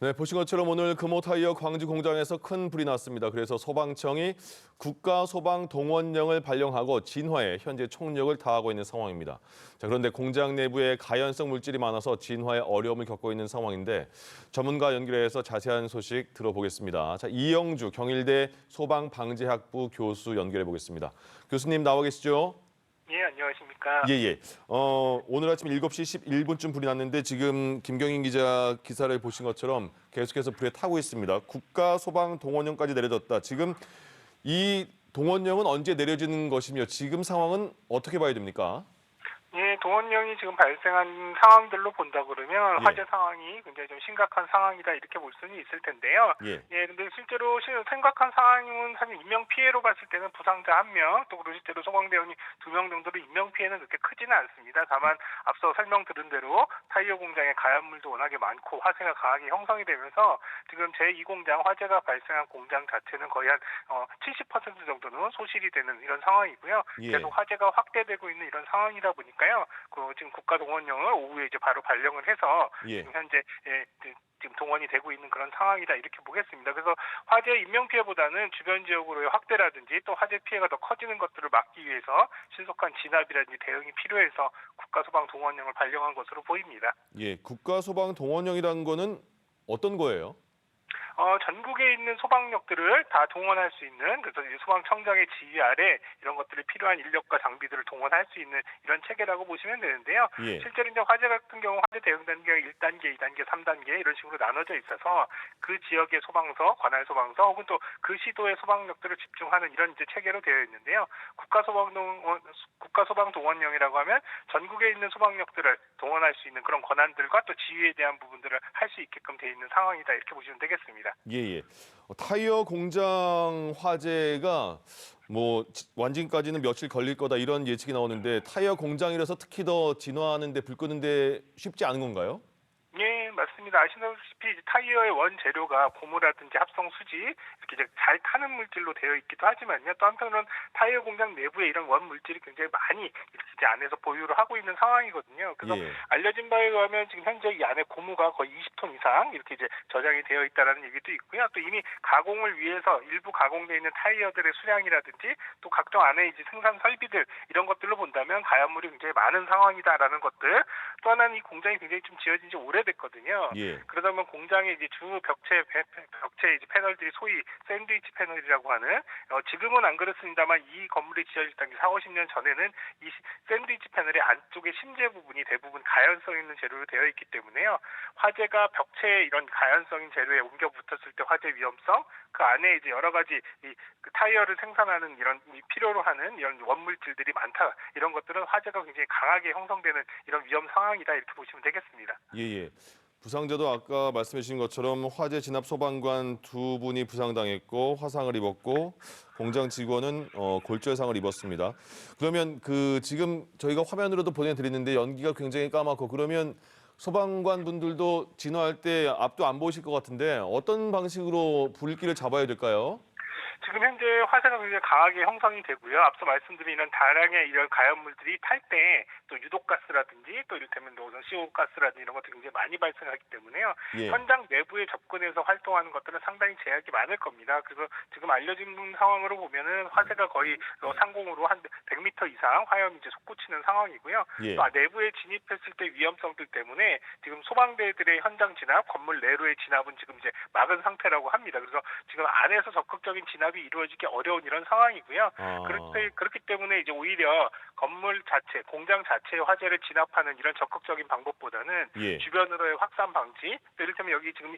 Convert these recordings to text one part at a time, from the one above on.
네, 보신 것처럼 오늘 금호타이어 광주 공장에서 큰 불이 났습니다. 그래서 소방청이 국가소방동원령을 발령하고 진화에 현재 총력을 다하고 있는 상황입니다. 자, 그런데 공장 내부에 가연성 물질이 많아서 진화에 어려움을 겪고 있는 상황인데 전문가 연결해서 자세한 소식 들어보겠습니다. 자, 이영주 경일대 소방방재학부 교수 연결해 보겠습니다. 교수님 나와 계시죠? 예, 안녕하십니까. 예. 오늘 아침 7시 11분쯤 불이 났는데 지금 김경인 기자 기사를 보신 것처럼 계속해서 불에 타고 있습니다. 국가소방동원령까지 내려졌다. 지금 이 동원령은 언제 내려지는 것이며 지금 상황은 어떻게 봐야 됩니까? 예, 동원령이 지금 발생한 상황들로 본다 그러면 예. 화재 상황이 굉장히 좀 심각한 상황이다 이렇게 볼 수는 있을 텐데요. 예. 근데 실제로 심각한 상황은 사실 인명 피해로 봤을 때는 부상자 1명, 또 그리고 실제로 소방대원이 2명 정도로 인명 피해는 그렇게 크지는 않습니다. 다만 앞서 설명드린 대로 타이어 공장에 가연물도 워낙에 많고 화재가 강하게 형성이 되면서 지금 제2공장 화재가 발생한 공장 자체는 거의 한 70% 정도는 소실이 되는 이런 상황이고요. 예. 계속 화재가 확대되고 있는 이런 상황이다 보니까요. 지금 국가동원령을 오후에 이제 바로 발령을 해서 예. 지금 현재 지금 동원이 되고 있는 그런 상황이다 이렇게 보겠습니다. 그래서 화재 인명 피해보다는 주변 지역으로의 확대라든지 또 화재 피해가 더 커지는 것들을 막기 위해서 신속한 진압이라든지 대응이 필요해서 국가소방동원령을 발령한 것으로 보입니다. 예. 국가소방동원령이라는 거는 어떤 거예요? 전국에 있는 소방력들을 다 동원할 수 있는, 그래서 이제 소방청장의 지휘 아래 이런 것들이 필요한 인력과 장비들을 동원할 수 있는 이런 체계라고 보시면 되는데요. 예. 실제로 이제 화재 같은 경우 화재 대응 단계가 1단계, 2단계, 3단계 이런 식으로 나눠져 있어서 그 지역의 소방서, 관할 소방서 혹은 또 그 시도의 소방력들을 집중하는 이런 이제 체계로 되어 있는데요. 국가소방동원령이라고 하면 전국에 있는 소방력들을 동원할 수 있는 그런 권한들과 또 지휘에 대한 부분들을 할 수 있게끔 되어 있는 상황이다 이렇게 보시면 되겠습니다. 예. 타이어 공장 화재가 완진까지는 며칠 걸릴 거다 이런 예측이 나오는데 타이어 공장이라서 특히 더 진화하는데 불 끄는데 쉽지 않은 건가요? 예, 맞습니다. 아시다시피 이제 타이어의 원재료가 고무라든지 합성 수지 이렇게 이제 잘 타는 물질로 되어 있기도 하지만요. 또 한편으로는 타이어 공장 내부에 이런 원 물질이 굉장히 많이 이렇게 이제 안에서 보유를 하고 있는 상황이거든요. 그래서 예. 알려진 바에 의하면 지금 현재 이 안에 고무가 거의 20톤 이상 이렇게 이제 저장이 되어 있다라는 얘기도 있고요. 또 이미 가공을 위해서 일부 가공되어 있는 타이어들의 수량이라든지 또 각종 안에 이제 생산 설비들 이런 것들로 본다면 가연물이 굉장히 많은 상황이다라는 것들. 또 하나는 이 공장이 굉장히 좀 지어진 지 오래됐거든요. 예. 그러다 보면 공장의 이제 주 벽체 이제 패널들이 소위 샌드위치 패널이라고 하는 지금은 안 그렇습니다만 이 건물이 지어질 당시 4, 50년 전에는 이 샌드위치 패널의 안쪽에 심재 부분이 대부분 가연성 있는 재료로 되어 있기 때문에요. 화재가 벽체에 이런 가연성인 재료에 옮겨 붙었을 때 화재 위험성, 그 안에 이제 여러 가지 그 타이어를 생산하는 이런 필요로 하는 이런 원물질들이 많다. 이런 것들은 화재가 굉장히 강하게 형성되는 이런 위험 상황이다 이렇게 보시면 되겠습니다. 예. 부상자도 아까 말씀해 주신 것처럼 화재 진압 소방관 2분이 부상당했고 화상을 입었고 공장 직원은 골절상을 입었습니다. 그러면 지금 저희가 화면으로도 보내드리는데 연기가 굉장히 까맣고 그러면 소방관 분들도 진화할 때 앞도 안 보이실 것 같은데 어떤 방식으로 불길을 잡아야 될까요? 지금 현재 화재가 굉장히 강하게 형성이 되고요. 앞서 말씀드린 이런 다량의 이런 가연물들이 탈 때 또 유독가스라든지 또 이를테면 CO 가스라든지 이런 것들이 굉장히 많이 발생하기 때문에요. 예. 현장 내부에 접근해서 활동하는 것들은 상당히 제약이 많을 겁니다. 그래서 지금 알려진 상황으로 보면은 화재가 거의 상공으로 한 100m 이상 화염이 이제 솟구치는 상황이고요. 예. 또 내부에 진입했을 때 위험성들 때문에 지금 소방대들의 현장 진압, 건물 내로의 진압은 지금 이제 막은 상태라고 합니다. 그래서 지금 안에서 적극적인 진압이 이루어지기 어려운 이런 상황이고요. 그렇기 때문에 이제 오히려 건물 자체, 공장 자체의 화재를 진압하는 이런 적극적인 방법보다는 예. 주변으로의 확산 방지. 이를테면 여기 지금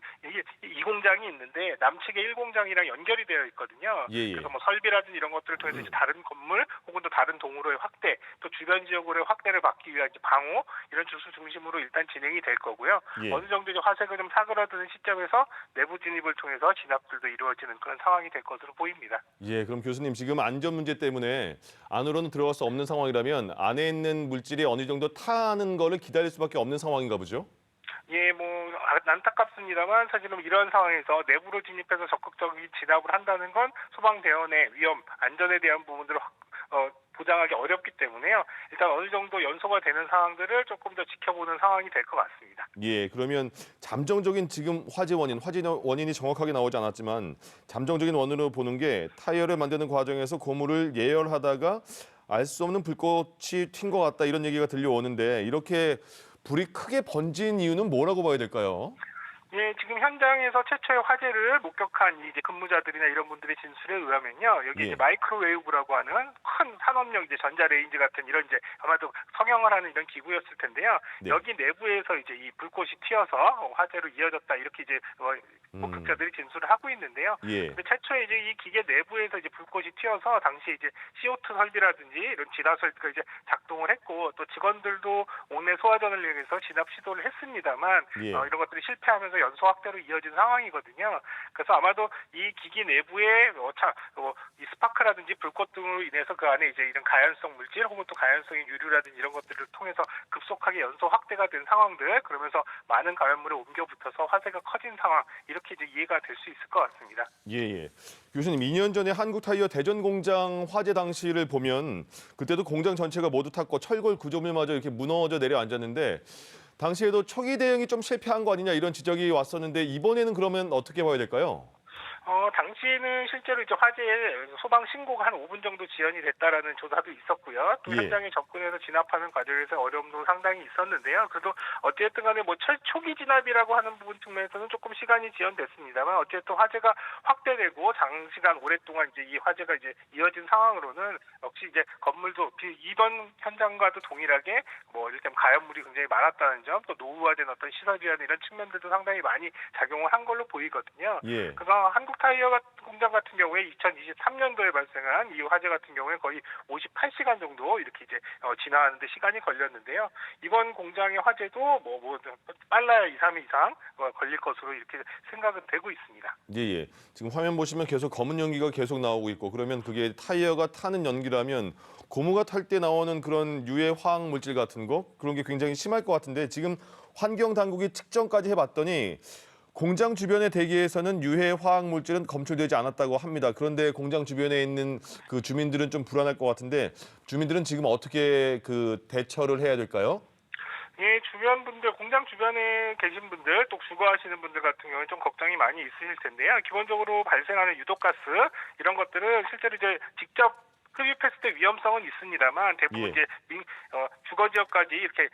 이 공장이 있는데 남측에 1공장이랑 연결이 되어 있거든요. 예. 그래서 설비라든지 이런 것들을 통해서 이제 다른 건물 혹은 또 다른 동으로의 확대, 또 주변 지역으로의 확대를 막기 위한 이제 방호 이런 주수 중심으로 일단 진행이 될 거고요. 예. 어느 정도 이제 화재가 좀 사그라드는 시점에서 내부 진입을 통해서 진압들도 이루어지는 그런 상황이 될 것으로 보입니다. 예, 그럼 교수님 지금 안전 문제 때문에 안으로는 들어갈 수 없는 상황이라면 안에 있는 물질이 어느 정도 타는 거를 기다릴 수밖에 없는 상황인가 보죠? 예, 안타깝습니다만 사실은 이런 상황에서 내부로 진입해서 적극적인 진압을 한다는 건 소방대원의 위험, 안전에 대한 부분들을 보장하기 어렵기 때문에요. 일단 어느 정도 연소가 되는 상황들을 조금 더 지켜보는 상황이 될 것 같습니다. 예, 그러면 잠정적인 지금 화재 원인이 정확하게 나오지 않았지만 잠정적인 원인으로 보는 게 타이어를 만드는 과정에서 고무를 예열하다가 알 수 없는 불꽃이 튄 것 같다 이런 얘기가 들려오는데 이렇게 불이 크게 번진 이유는 뭐라고 봐야 될까요? 예, 지금 현장에서 최초의 화재를 목격한 이제 근무자들이나 이런 분들의 진술에 의하면요, 여기 예. 이제 마이크로웨이브라고 하는 큰 산업용 이제 전자레인지 같은 이런 이제 아마도 성형을 하는 이런 기구였을 텐데요. 네. 여기 내부에서 이제 이 불꽃이 튀어서 화재로 이어졌다 이렇게 이제 목격자들이 진술을 하고 있는데요. 예. 근데 최초에 이제 이 기계 내부에서 이제 불꽃이 튀어서 당시 이제 CO2 설비라든지 이런 진화 설비가 이제 작동을 했고 또 직원들도 옥내 소화전을 이용해서 진압 시도를 했습니다만 예. 이런 것들이 실패하면서 연소 확대로 이어진 상황이거든요. 그래서 아마도 이 기기 내부에 이 스파크라든지 불꽃 등으로 인해서 그 안에 이제 이런 가연성 물질 혹은 또 가연성의 유류라든지 이런 것들을 통해서 급속하게 연소 확대가 된 상황들 그러면서 많은 가연물에 옮겨 붙어서 화재가 커진 상황 이렇게 이제 이해가 될 수 있을 것 같습니다. 예, 예. 교수님, 2년 전에 한국타이어 대전 공장 화재 당시를 보면 그때도 공장 전체가 모두 탔고 철골 구조물마저 이렇게 무너져 내려앉았는데 당시에도 초기 대응이 좀 실패한 거 아니냐 이런 지적이 왔었는데 이번에는 그러면 어떻게 봐야 될까요? 당시에는 실제로 이제 화재에 소방 신고가 한 5분 정도 지연이 됐다라는 조사도 있었고요. 또 예. 현장에 접근해서 진압하는 과정에서 어려움도 상당히 있었는데요. 그래도 어쨌든 간에 뭐 초기 진압이라고 하는 부분 측면에서는 조금 시간이 지연됐습니다만 어쨌든 화재가 확대되고 장시간 오랫동안 이제 이 화재가 이제 이어진 상황으로는 역시 이제 건물도 이번 현장과도 동일하게 뭐 일단 가연물이 굉장히 많았다는 점, 또 노후화된 어떤 시설이라는 이런 측면들도 상당히 많이 작용을 한 걸로 보이거든요. 예. 그래서 한국타이어 공장 같은 경우에 2023년도에 발생한 이 화재 같은 경우에 거의 58시간 정도 이렇게 이제 진화하는데 시간이 걸렸는데요. 이번 공장의 화재도 뭐 빨라야 2, 3일 이상 걸릴 것으로 이렇게 생각은 되고 있습니다. 예, 예. 지금 화면 보시면 계속 검은 연기가 계속 나오고 있고 그러면 그게 타이어가 타는 연기라면 고무가 탈 때 나오는 그런 유해 화학 물질 같은 거 그런 게 굉장히 심할 것 같은데 지금 환경 당국이 측정까지 해봤더니 공장 주변의 대기에서는 유해 화학 물질은 검출되지 않았다고 합니다. 그런데 공장 주변에 있는 그 주민들은 좀 불안할 것 같은데 주민들은 지금 어떻게 그 대처를 해야 될까요? 예, 주변 분들, 공장 주변에 계신 분들, 또 주거하시는 분들 같은 경우에 좀 걱정이 많이 있으실 텐데요. 기본적으로 발생하는 유독가스 이런 것들은 실제로 이제 직접 흡입했을 때 위험성은 있습니다만 대부분 예. 이제 주거 지역까지 이렇게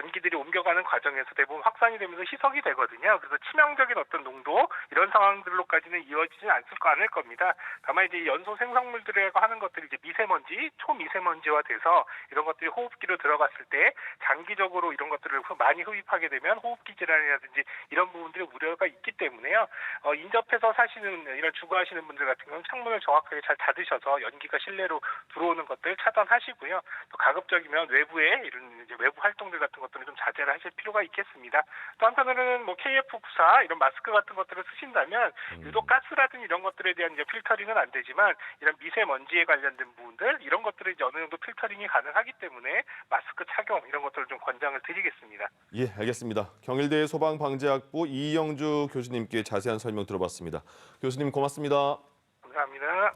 연기들이 옮겨가는 과정에서 대부분 확산이 되면서 희석이 되거든요. 그래서 치명적인 어떤 농도 이런 상황들로까지는 이어지진 않을 겁니다. 다만 이제 연소 생성물들이라고 하는 것들이 이제 미세먼지, 초미세먼지화 돼서 이런 것들이 호흡기로 들어갔을 때 장기적으로 이런 것들을 많이 흡입하게 되면 호흡기 질환이라든지 이런 부분들의 우려가 있기 때문에요. 인접해서 사시는 이런 주거하시는 분들 같은 경우는 창문을 정확하게 잘 닫으셔서 연기가 실내로 들어오는 것들 차단하시고요. 또 가급적이면 외부에 이런 이제 외부 활동들 같은 것들은 좀 자제를 하실 필요가 있겠습니다. 또 한편으로는 뭐 KF94 이런 마스크 같은 것들을 쓰신다면 유독 가스라든지 이런 것들에 대한 이제 필터링은 안 되지만 이런 미세먼지에 관련된 부분들 이런 것들을 이제 어느 정도 필터링이 가능하기 때문에 마스크 착용 이런 것들을 좀 권장을 드리겠습니다. 예, 알겠습니다. 경일대 소방방재학부 이영주 교수님께 자세한 설명 들어봤습니다. 교수님 고맙습니다. 감사합니다.